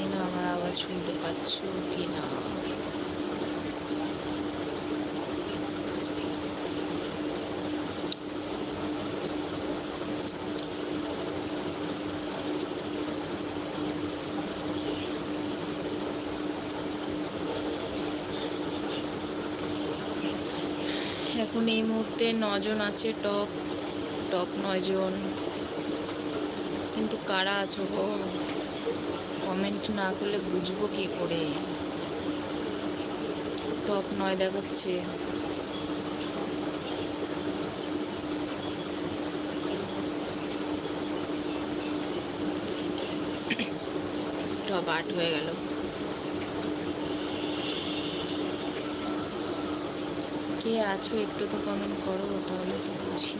জানি না আমার আওয়াজ শুনতে পাচ্ছ কি না। এখন এই মুহূর্তে 9 জন আছে, টপ টপ 9 জন। কিন্তু কারা আছো গো? কমেন্ট না করলে বুঝবো কি করে? টপ 9 দেখাচ্ছে। টপ 8 হয়ে গেল। কে আছো একটু তো কমেন্ট করো, তাহলে তো বুঝি।